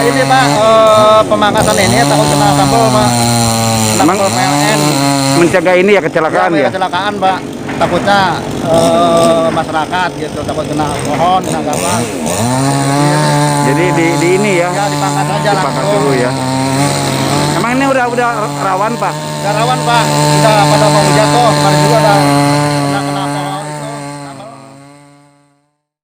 Ini Pak, pemangkasan ini takut kena sambal Pak. Memang PLN mencegah ini ya kecelakaan ya? Kecelakaan Pak, takutnya masyarakat gitu, takut kena pohon, kena gabah. Jadi di ini ya? Ya dipangkas aja langsung. Dipangkas dulu ya. Emang ini udah rawan Pak? Udah rawan Pak, udah pada mau jatuh, kemarin juga udah